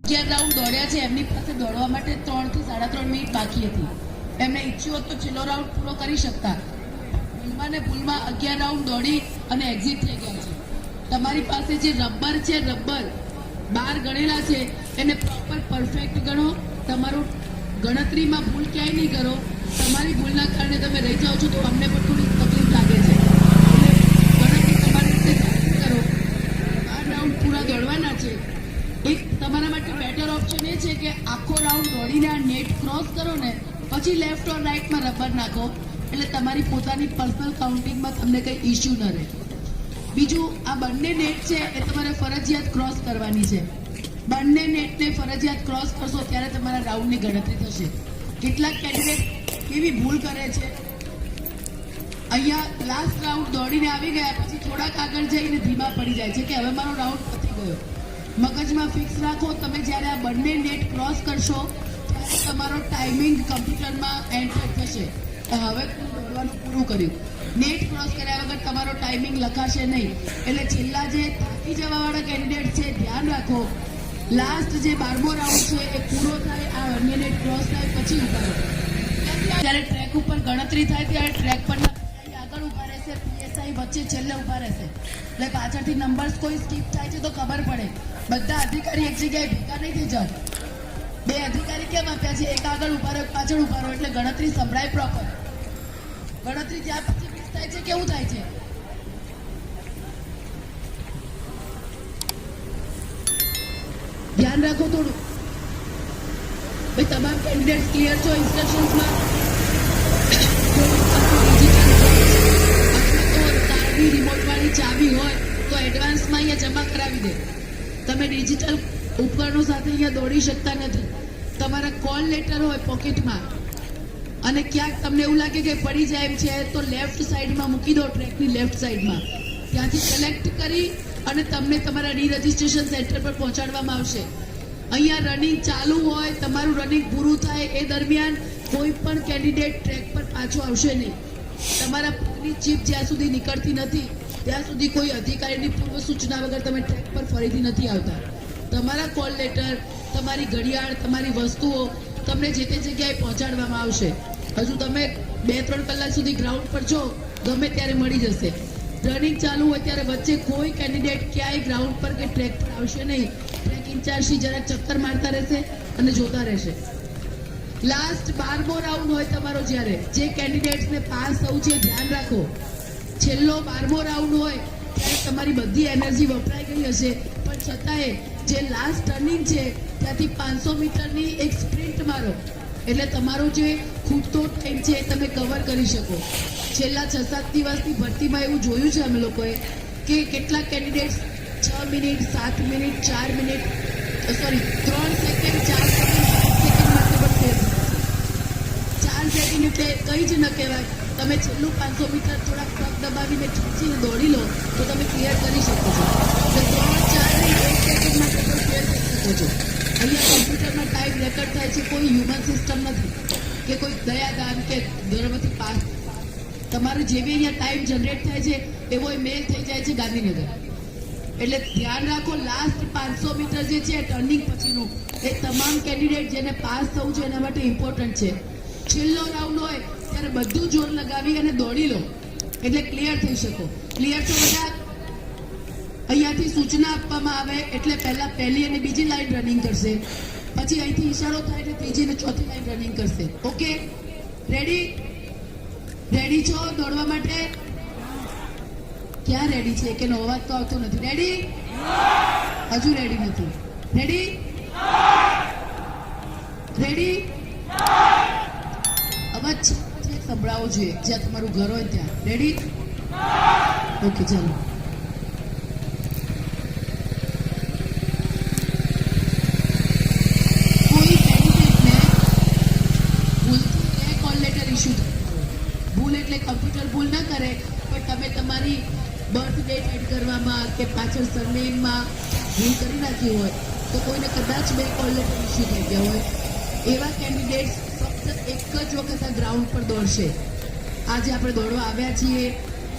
11 round દોડ્યા છે. એમની પાસે દોડવા માટે 3 થી 3.5 મિનિટ બાકી હતી. એમને ઈચ્છ્યું હોત તો છેલ્લો રાઉન્ડ પૂરો કરી શકતા. ભૂલમાં 11 રાઉન્ડ દોડી અને એક્ઝિટ થઈ ગયા છે. તમારી પાસે જે રબર છે, રબર 12 ગણેલા છે, એને પ્રોપર પરફેક્ટ ગણો. તમારું ગણતરીમાં ભૂલ ક્યાંય નહીં કરો. તમારી ભૂલના કારણે તમે રહી જાઓ છો તો અમને પણ થોડી તકલીફ લાગે છે. ગણતરી તમારી રીતે કરો. 12 રાઉન્ડ પૂરા દોડવાના છે. એક તમારા માટે બેટર ઓપ્શન એ છે કે આખો રાઉન્ડ દોડીને આ નેટ ક્રોસ કરો ને પછી લેફ્ટ ઓર રાઈટમાં રબર નાખો, એટલે તમારી પોતાની પર્સનલ કાઉન્ટિંગમાં તમને કંઈ ઇશ્યુ ન રહે. બીજું, આ બંને નેટ છે એ તમારે ફરજિયાત ક્રોસ કરવાની છે. બંને નેટને ફરજિયાત ક્રોસ કરશો ત્યારે તમારા રાઉન્ડની ગણતરી થશે. કેટલાક કેન્ડિડેટ કેવી ભૂલ કરે છે, અહીંયા લાસ્ટ રાઉન્ડ દોડીને આવી ગયા પછી થોડાક આગળ જઈને ધીમા પડી જાય છે કે હવે મારો રાઉન્ડ પતી ગયો. મગજમાં ફિક્સ રાખો, તમે જ્યારે આ બંને નેટ ક્રોસ કરશો ત્યારે તમારો ટાઈમિંગ કમ્પ્યુટરમાં એન્ટર થશે. હવે દોડવાનું પૂરું કર્યું. નેટ ક્રોસ કર્યા વગર તમારો ટાઈમિંગ લખાશે નહીં. એટલે છેલ્લા જે થાકી જવાવાળા કેન્ડિડેટ છે, ધ્યાન રાખો, લાસ્ટ જે 12મો રાઉન્ડ છે એ પૂરો થાય, આ બંને નેટ ક્રોસ થાય પછી ઉતારો. જ્યારે ટ્રેક ઉપર ગણતરી થાય ત્યારે ટ્રેક પરના આગળ ઉભા રહેશે, પીએસઆઈ વચ્ચે છેલ્લે ઉભા રહેશે. એટલે પાછળથી નંબર્સ કોઈ સ્કીપ થાય છે તો ખબર પડે. બધા અધિકારી એક જગ્યાએ ભેગા નહીં થઈ જાવ. 2 અધિકારી કેમ આપ્યા છે? એક આગળ ઉભા રહ્યો, પાછળ ઉભા રહ્યો, એટલે ગણતરી સંભળાય પ્રોપર. ગણતરી જ્યાં પછી મિસ થાય છે કેવું થાય છે? ધ્યાન રાખો થોડું. ભાઈ તમામ કેન્ડિડેટ ક્લિયર છો ઇન્સ્ટ્રક્શન્સમાં? રિમોટ વાળી ચાવી હોય તો એડવાન્સમાં અહીંયા જમા કરાવી દે. તમે ડિજિટલ ઉપકરણો સાથે અહીંયા દોડી શકતા નથી. તમારા કોલ લેટર હોય પોકેટમાં અને ક્યાંક તમને એવું લાગે કે પડી જાય એમ છે તો લેફ્ટ સાઈડમાં મૂકી દો, ટ્રેકની લેફ્ટ સાઈડમાં. ત્યાંથી કલેક્ટ કરી અને તમને તમારા રી રજિસ્ટ્રેશન સેન્ટર પર પહોંચાડવામાં આવશે. અહીંયા રનિંગ ચાલુ હોય, તમારું રનિંગ પૂરું થાય એ દરમિયાન કોઈ પણ કેન્ડિડેટ ટ્રેક પર પાછો આવશે નહીં. તમારા પગની ચીપ જ્યાં સુધી નીકળતી નથી ત્યાં સુધી કોઈ અધિકારીની પૂર્વ સૂચના વગર તમે ટ્રેક પર ફરીથી નથી આવતા. તમારા કોલ લેટર, તમારી ઘડિયાળ, તમારી વસ્તુઓ તમને જે તે જગ્યાએ પહોંચાડવામાં આવશે. હજુ તમે 2-3 કલાક સુધી ગ્રાઉન્ડ પર છો, ગમે ત્યારે મળી જશે. રનિંગ ચાલુ હોય ત્યારે વચ્ચે કોઈ કેન્ડિડેટ ક્યાંય ગ્રાઉન્ડ પર કે ટ્રેક પર આવશે નહીં. ટ્રેક ઇન્ચાર્જથી જરા ચક્કર મારતા રહેશે અને જોતા રહેશે. લાસ્ટ 12મો રાઉન્ડ હોય તમારો, જ્યારે જે કેન્ડિડેટ્સને પાસ થવું છે ધ્યાન રાખો, છેલ્લો 12મો રાઉન્ડ હોય ત્યારે તમારી બધી એનર્જી વપરાઈ ગઈ હશે, પણ છતાંય જે લાસ્ટ ટર્નિંગ છે ત્યાંથી 500 મીટરની એક સ્પ્રિન્ટ મારો, એટલે તમારો જે ખૂટતો ટાઈમ છે એ તમે કવર કરી શકો. છેલ્લા 6-7 દિવસની ભરતીમાં એવું જોયું છે અમે લોકોએ કે કેટલાક candidates 6 minute, 7 minute, 4 minute, 3 second, 4 second, 5 second માટે પણ ફેર. 4 સેકન્ડ એટલે કંઈ જ ન કહેવાય. તમે છેલ્લું 500 મીટર થોડાક પગ દબાવીને ખેંચીને દોડી લો તો તમે ક્લિયર કરી શકો છો. 3, 4 1 સેકન્ડ માટે પણ ક્લિયર કરી શકો છો. અહીંયા કમ્પ્યુટરમાં ટાઈમ રેકોર્ડ થાય છે, કોઈ હ્યુમન સિસ્ટમ નથી કે કોઈ દયાદાન કે ગર્ભવતી પાસ. તમારો જેવી અહીંયા ટાઈમ જનરેટ થાય છે એવો મેલ થઈ જાય છે ગાંધીનગર. એટલે ધ્યાન રાખો, લાસ્ટ 500 મીટર જે છે ટર્નિંગ પછીનું એ તમામ કેન્ડિડેટ જેને પાસ થવું છે એના માટે ઇમ્પોર્ટન્ટ છે. છેલ્લો રાઉન્ડ હોય ત્યારે બધું જોર લગાવી અને દોડી લો એટલે ક્લિયર થઈ શકો. ક્લિયર છો બધા? અહીંયાથી સૂચના આપવામાં આવે એટલે પહેલા પહેલી અને બીજી લાઈન રનિંગ કરશે, પછી અહીંથી ઈશારો થાય એટલે ત્રીજી અને ચોથી લાઈન રનિંગ કરશે. Okay, ready? રેડી છો દોડવા માટે? ક્યાં રેડી છે? કે અવાજ તો આવતો નથી. રેડી? હજુ રેડી નથી. રેડી? રેડી? અવાજ સંભળાવો જોઈએ જ્યાં તમારું ઘર હોય ત્યાં. રેડી? ઓકે, ચાલો. કોઈ કેન્ડિડેટને ભૂલથી કોલ લેટર ઇસ્યુ થાય, ભૂલ એટલે કમ્પ્યુટર ભૂલ ના કરે પણ તમે તમારી બર્થ ડેટ એડ કરવામાં કે પાછળ સરનેમમાં ભૂલ કરી નાખી હોય તો કોઈને કદાચ 2 કોલ લેટર ઇસ્યુ થઈ ગયા હોય. એવા કેન્ડિડેટ્સ ફક્ત એક જ વખત આ ગ્રાઉન્ડ પર દોડશે. આજે આપણે દોડવા આવ્યા છીએ,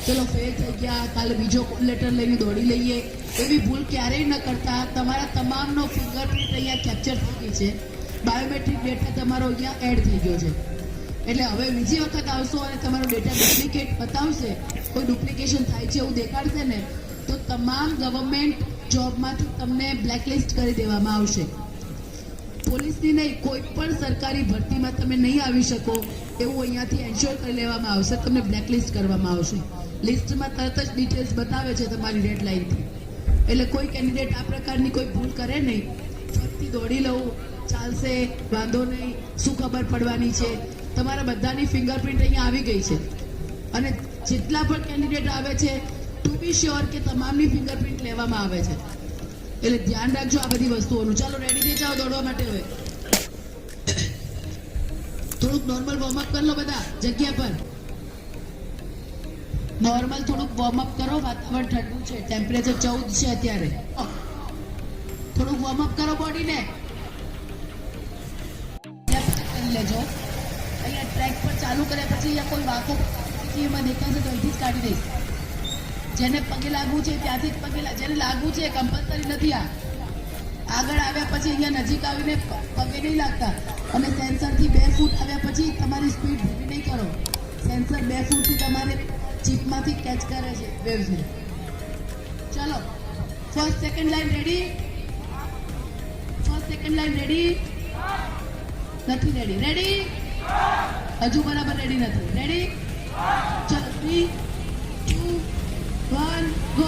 ચલો ફેલ થઈ ગયા, કાલે બીજો કોલ લેટર લઈને દોડી લઈએ, એવી ભૂલ ક્યારેય ન કરતા. તમારા તમામનો ફિંગરપ્રિન્ટ અહીંયા કેપ્ચર થઈ ગઈ છે, બાયોમેટ્રિક ડેટા તમારો અહીંયા એડ થઈ ગયો છે. એટલે હવે બીજી વખત આવશો અને તમારો ડેટા ડુપ્લિકેટ બતાવશે, કોઈ ડુપ્લિકેશન થાય છે એવું દેખાડશે ને, તો તમામ ગવર્મેન્ટ જોબમાંથી તમને બ્લેકલિસ્ટ કરી દેવામાં આવશે. પોલીસની નહીં, કોઈ પણ સરકારી ભરતીમાં તમે નહીં આવી શકો એવું અહીંયાથી એન્શ્યોર કરી લેવામાં આવશે, તમને બ્લેકલિસ્ટ કરવામાં આવશે. લિસ્ટમાં તરત જ ડિટેલ્સ બતાવે છે તમારી ડેડલાઇનથી. એટલે કોઈ કેન્ડિડેટ આ પ્રકારની કોઈ ભૂલ કરે નહીં, ફરતી દોડી લઉં ચાલશે, વાંધો નહીં, શું ખબર પડવાની છે. તમારા બધાની ફિંગરપ્રિન્ટ અહીંયા આવી ગઈ છે અને જેટલા પણ કેન્ડિડેટ આવે છે ટુ બી શ્યોર કે તમામની ફિંગરપ્રિન્ટ લેવામાં આવે છે. એટલે ધ્યાન રાખજો આ બધી વસ્તુઓનું. ચાલો રેડી થઈ જાઓ દોડવા માટે. હવે થોડુંક નોર્મલ વોર્મઅપ કરી લો બધા જગ્યા પર. નોર્મલ થોડુંક વોર્મઅપ કરો, વાતાવરણ ઠંડુ છે, ટેમ્પરેચર 14 છે અત્યારે. થોડુંક વોર્મઅપ કરો બોડીને. કરી લેજો. અહીંયા ટ્રેક પર ચાલુ કર્યા પછી અહીંયા કોઈ વાંકો એમાં દેખાશે તો અહીંથી જ કાઢી દઈશ. જેને પગે લાગવું છે ત્યાંથી જ પગે જેને લાગવું છે કમ્પલસરી નથી. આગળ આવ્યા પછી અહીંયા નજીક આવીને પગે નહીં લાગતા અને સેન્સરથી 2 ફૂટ આવ્યા પછી તમારી સ્પીડ ધીમી નહીં કરો. સેન્સર 2 ફૂટથી તમારે ચીપમાંથી કેચ કરે છે વેવ્સને. ચલો first second line ready? First second line ready? નથી રેડી? રેડી? હજુ બરાબર રેડી નથી. રેડી? ચલો 3, 2, 1 ગો.